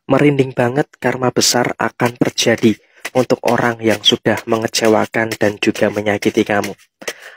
Merinding banget karma besar akan terjadi untuk orang yang sudah mengecewakan dan juga menyakiti kamu.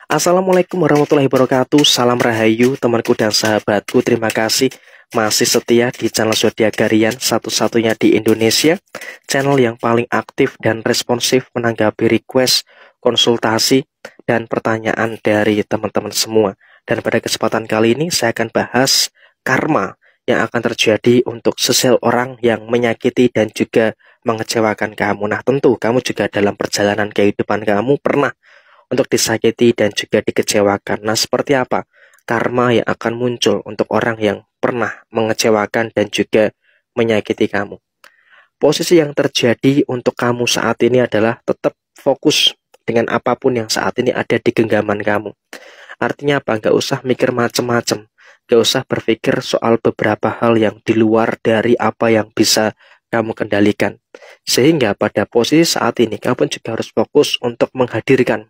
Assalamualaikum warahmatullahi wabarakatuh. Salam rahayu temanku dan sahabatku. Terima kasih masih setia di channel Zodiak Harian, satu-satunya di Indonesia, channel yang paling aktif dan responsif menanggapi request, konsultasi, dan pertanyaan dari teman-teman semua. Dan pada kesempatan kali ini saya akan bahas karma yang akan terjadi untuk seseorang yang menyakiti dan juga mengecewakan kamu. Nah, tentu kamu juga dalam perjalanan kehidupan kamu pernah untuk disakiti dan juga dikecewakan. Nah, seperti apa karma yang akan muncul untuk orang yang pernah mengecewakan dan juga menyakiti kamu? Posisi yang terjadi untuk kamu saat ini adalah tetap fokus dengan apapun yang saat ini ada di genggaman kamu. Artinya apa? Nggak usah mikir macem-macem. Nggak usah berpikir soal beberapa hal yang di luar dari apa yang bisa kamu kendalikan. Sehingga pada posisi saat ini, kamu pun juga harus fokus untuk menghadirkan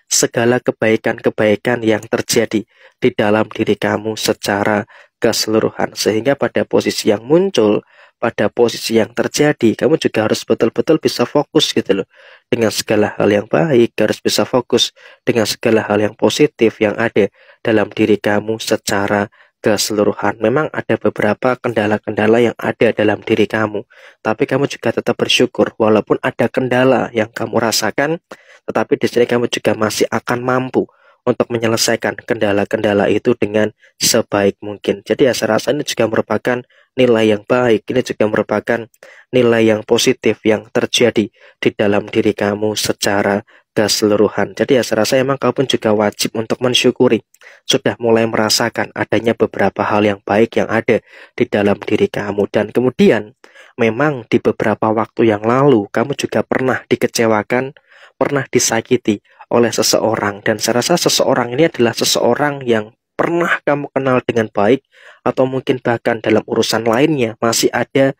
segala kebaikan-kebaikan yang terjadi di dalam diri kamu secara keseluruhan. Sehingga pada posisi yang muncul, pada posisi yang terjadi, kamu juga harus betul-betul bisa fokus gitu loh. Dengan segala hal yang baik, harus bisa fokus dengan segala hal yang positif yang ada dalam diri kamu secara keseluruhan. Memang ada beberapa kendala-kendala yang ada dalam diri kamu, tapi kamu juga tetap bersyukur walaupun ada kendala yang kamu rasakan, tetapi di sini kamu juga masih akan mampu untuk menyelesaikan kendala-kendala itu dengan sebaik mungkin. Jadi saya rasa ini juga merupakan nilai yang baik, ini juga merupakan nilai yang positif yang terjadi di dalam diri kamu secara keseluruhan. Jadi saya rasa emang kamu pun juga wajib untuk mensyukuri, sudah mulai merasakan adanya beberapa hal yang baik yang ada di dalam diri kamu. Dan kemudian memang di beberapa waktu yang lalu kamu juga pernah dikecewakan, pernah disakiti oleh seseorang, dan saya rasa seseorang ini adalah seseorang yang pernah kamu kenal dengan baik, atau mungkin bahkan dalam urusan lainnya masih ada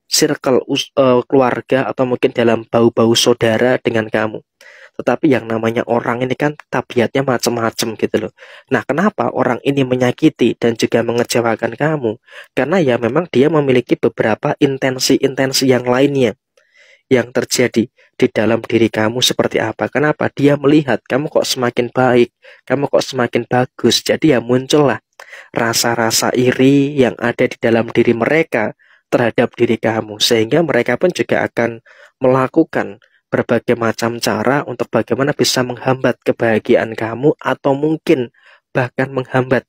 circle keluarga atau mungkin dalam bau-bau saudara dengan kamu. Tetapi yang namanya orang ini kan tabiatnya macam-macam gitu loh. Nah, kenapa orang ini menyakiti dan juga mengecewakan kamu? Karena ya memang dia memiliki beberapa intensi-intensi yang lainnya yang terjadi di dalam diri kamu seperti apa. Kenapa? Dia melihat kamu kok semakin baik, kamu kok semakin bagus. Jadi ya muncullah rasa-rasa iri yang ada di dalam diri mereka terhadap diri kamu. Sehingga mereka pun juga akan melakukan berbagai macam cara untuk bagaimana bisa menghambat kebahagiaan kamu, atau mungkin bahkan menghambat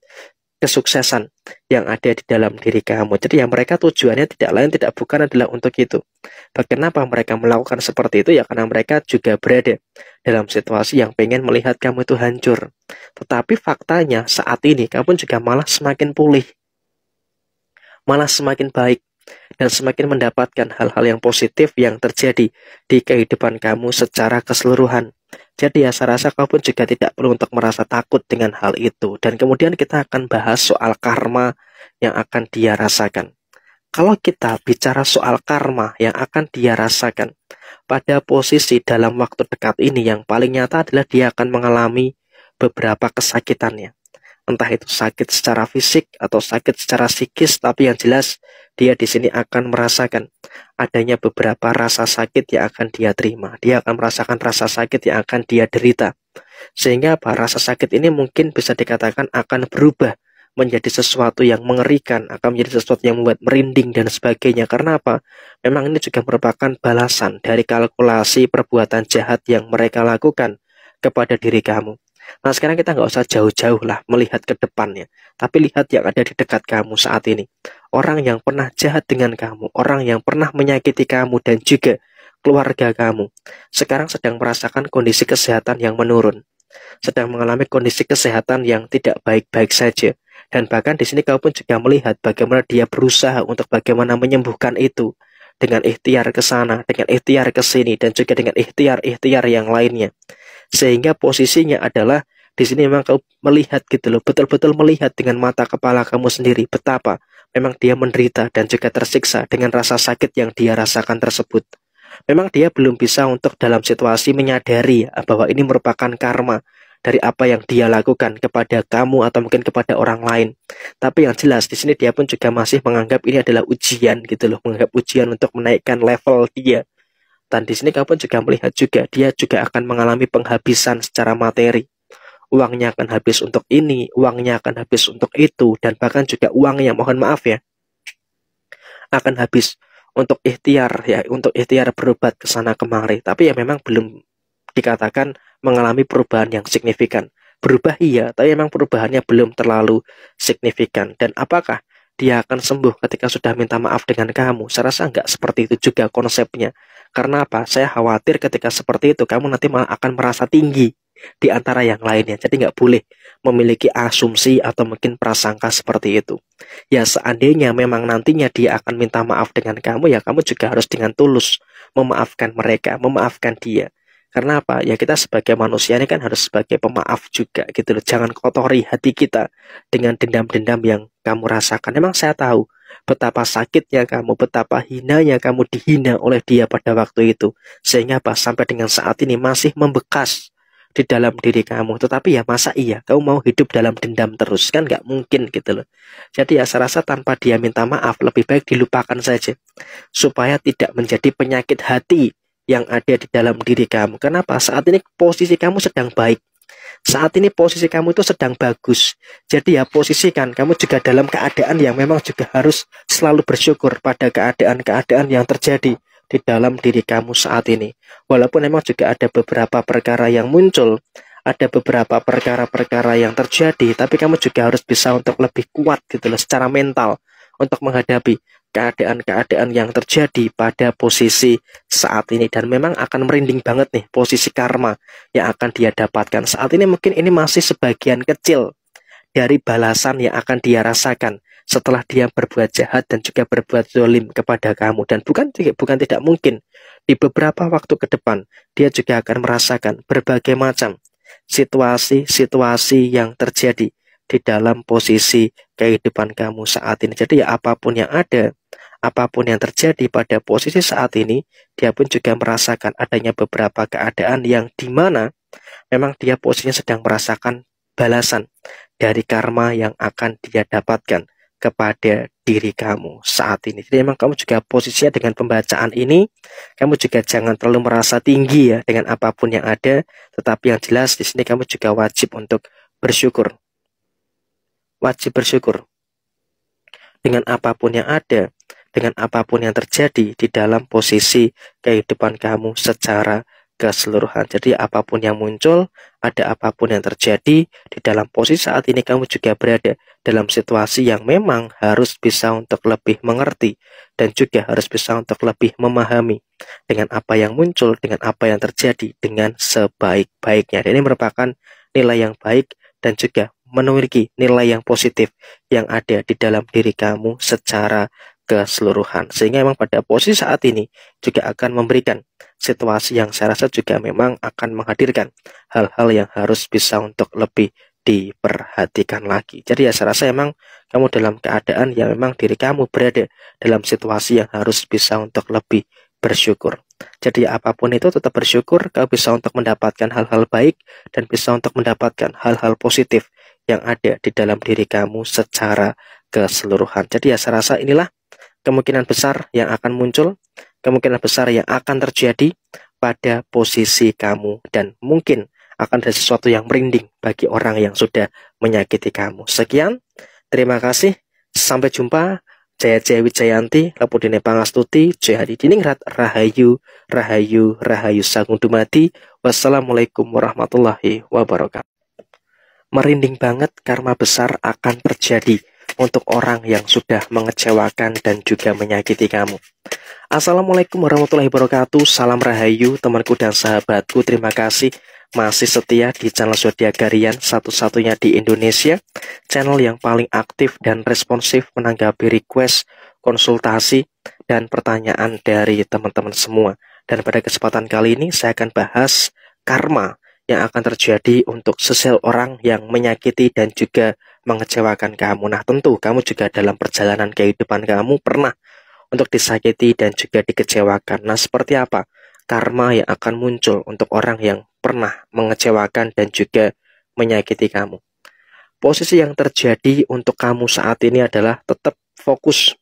kesuksesan yang ada di dalam diri kamu. Jadi ya mereka tujuannya tidak lain tidak bukan adalah untuk itu. Kenapa mereka melakukan seperti itu? Ya karena mereka juga berada dalam situasi yang pengen melihat kamu itu hancur. Tetapi faktanya saat ini kamu juga malah semakin pulih, malah semakin baik, dan semakin mendapatkan hal-hal yang positif yang terjadi di kehidupan kamu secara keseluruhan. Jadi ya saya rasa kamu pun juga tidak perlu untuk merasa takut dengan hal itu. Dan kemudian kita akan bahas soal karma yang akan dia rasakan. Kalau kita bicara soal karma yang akan dia rasakan pada posisi dalam waktu dekat ini, yang paling nyata adalah dia akan mengalami beberapa kesakitannya. Entah itu sakit secara fisik atau sakit secara psikis, tapi yang jelas dia di sini akan merasakan adanya beberapa rasa sakit yang akan dia terima. Dia akan merasakan rasa sakit yang akan dia derita. Sehingga apa? Rasa sakit ini mungkin bisa dikatakan akan berubah menjadi sesuatu yang mengerikan, akan menjadi sesuatu yang membuat merinding dan sebagainya. Karena apa? Memang ini juga merupakan balasan dari kalkulasi perbuatan jahat yang mereka lakukan kepada diri kamu. Nah, sekarang kita nggak usah jauh-jauh lah melihat ke depannya, tapi lihat yang ada di dekat kamu saat ini. Orang yang pernah jahat dengan kamu, orang yang pernah menyakiti kamu dan juga keluarga kamu, sekarang sedang merasakan kondisi kesehatan yang menurun, sedang mengalami kondisi kesehatan yang tidak baik-baik saja. Dan bahkan di sini kamu pun juga melihat bagaimana dia berusaha untuk bagaimana menyembuhkan itu, dengan ikhtiar ke sana, dengan ikhtiar ke sini, dan juga dengan ikhtiar-ikhtiar yang lainnya. Sehingga posisinya adalah di sini memang kau melihat gitu loh, betul-betul melihat dengan mata kepala kamu sendiri betapa memang dia menderita dan juga tersiksa dengan rasa sakit yang dia rasakan tersebut. Memang dia belum bisa untuk dalam situasi menyadari bahwa ini merupakan karma dari apa yang dia lakukan kepada kamu atau mungkin kepada orang lain. Tapi yang jelas di sini dia pun juga masih menganggap ini adalah ujian gitu loh, menganggap ujian untuk menaikkan level dia. Dan di sini kamu pun juga melihat juga dia juga akan mengalami penghabisan secara materi. Uangnya akan habis untuk ini, uangnya akan habis untuk itu, dan bahkan juga uang yang mohon maaf ya, akan habis untuk ikhtiar ya, untuk ikhtiar berobat ke sana kemari. Tapi ya memang belum dikatakan mengalami perubahan yang signifikan. Berubah iya, tapi memang perubahannya belum terlalu signifikan. Dan apakah dia akan sembuh ketika sudah minta maaf dengan kamu? Saya rasa nggak seperti itu juga konsepnya. Karena apa? Saya khawatir ketika seperti itu kamu nanti malah akan merasa tinggi di antara yang lainnya. Jadi nggak boleh memiliki asumsi atau mungkin prasangka seperti itu. Ya seandainya memang nantinya dia akan minta maaf dengan kamu, ya kamu juga harus dengan tulus memaafkan mereka, memaafkan dia. Karena apa? Ya kita sebagai manusia ini kan harus sebagai pemaaf juga gitu loh. Jangan kotori hati kita dengan dendam-dendam yang kamu rasakan. Memang saya tahu betapa sakitnya kamu, betapa hinanya kamu dihina oleh dia pada waktu itu. Sehingga apa? Sampai dengan saat ini masih membekas di dalam diri kamu. Tetapi ya masa iya kamu mau hidup dalam dendam terus? Kan nggak mungkin gitu loh. Jadi ya saya rasa tanpa dia minta maaf lebih baik dilupakan saja, supaya tidak menjadi penyakit hati yang ada di dalam diri kamu. Kenapa? Saat ini posisi kamu sedang baik. Saat ini posisi kamu itu sedang bagus. Jadi ya posisikan kamu juga dalam keadaan yang memang juga harus selalu bersyukur pada keadaan-keadaan yang terjadi di dalam diri kamu saat ini. Walaupun memang juga ada beberapa perkara yang muncul, ada beberapa perkara-perkara yang terjadi, tapi kamu juga harus bisa untuk lebih kuat gitu loh secara mental untuk menghadapi keadaan-keadaan yang terjadi pada posisi saat ini. Dan memang akan merinding banget nih posisi karma yang akan dia dapatkan saat ini. Mungkin ini masih sebagian kecil dari balasan yang akan dia rasakan setelah dia berbuat jahat dan juga berbuat zalim kepada kamu. Dan bukan tidak mungkin di beberapa waktu ke depan dia juga akan merasakan berbagai macam situasi-situasi yang terjadi di dalam posisi kehidupan kamu saat ini. Jadi ya apapun yang ada, apapun yang terjadi pada posisi saat ini, dia pun juga merasakan adanya beberapa keadaan yang dimana memang dia posisinya sedang merasakan balasan dari karma yang akan dia dapatkan kepada diri kamu saat ini. Jadi memang kamu juga posisinya dengan pembacaan ini, kamu juga jangan terlalu merasa tinggi ya dengan apapun yang ada, tetapi yang jelas di sini kamu juga wajib untuk bersyukur. Wajib bersyukur dengan apapun yang ada, dengan apapun yang terjadi di dalam posisi kehidupan kamu secara keseluruhan. Jadi apapun yang muncul, ada apapun yang terjadi di dalam posisi saat ini, kamu juga berada dalam situasi yang memang harus bisa untuk lebih mengerti dan juga harus bisa untuk lebih memahami dengan apa yang muncul, dengan apa yang terjadi dengan sebaik-baiknya. Dan ini merupakan nilai yang baik dan juga memiliki nilai yang positif yang ada di dalam diri kamu secara keseluruhan. Sehingga memang pada posisi saat ini juga akan memberikan situasi yang saya rasa juga memang akan menghadirkan hal-hal yang harus bisa untuk lebih diperhatikan lagi. Jadi ya saya rasa memang kamu dalam keadaan yang memang diri kamu berada dalam situasi yang harus bisa untuk lebih bersyukur. Jadi apapun itu tetap bersyukur, kau bisa untuk mendapatkan hal-hal baik dan bisa untuk mendapatkan hal-hal positif yang ada di dalam diri kamu secara keseluruhan. Jadi ya saya rasa inilah kemungkinan besar yang akan muncul, kemungkinan besar yang akan terjadi pada posisi kamu, dan mungkin akan ada sesuatu yang merinding bagi orang yang sudah menyakiti kamu. Sekian, terima kasih, sampai jumpa. Jaya Jaya Wijayanti, Lapudine Pangastuti, Jaya Hadi Diningrat, Rahayu, Rahayu, Rahayu Sagung Dumadi. Wassalamualaikum warahmatullahi wabarakatuh. Merinding banget karma besar akan terjadi untuk orang yang sudah mengecewakan dan juga menyakiti kamu. Assalamualaikum warahmatullahi wabarakatuh. Salam Rahayu temanku dan sahabatku. Terima kasih masih setia di channel Zodiak Harian, satu-satunya di Indonesia, channel yang paling aktif dan responsif menanggapi request, konsultasi, dan pertanyaan dari teman-teman semua. Dan pada kesempatan kali ini saya akan bahas karma yang akan terjadi untuk seseorang yang menyakiti dan juga mengecewakan kamu. Nah tentu kamu juga dalam perjalanan kehidupan kamu pernah untuk disakiti dan juga dikecewakan. Nah seperti apa karma yang akan muncul untuk orang yang pernah mengecewakan dan juga menyakiti kamu. Posisi yang terjadi untuk kamu saat ini adalah tetap fokus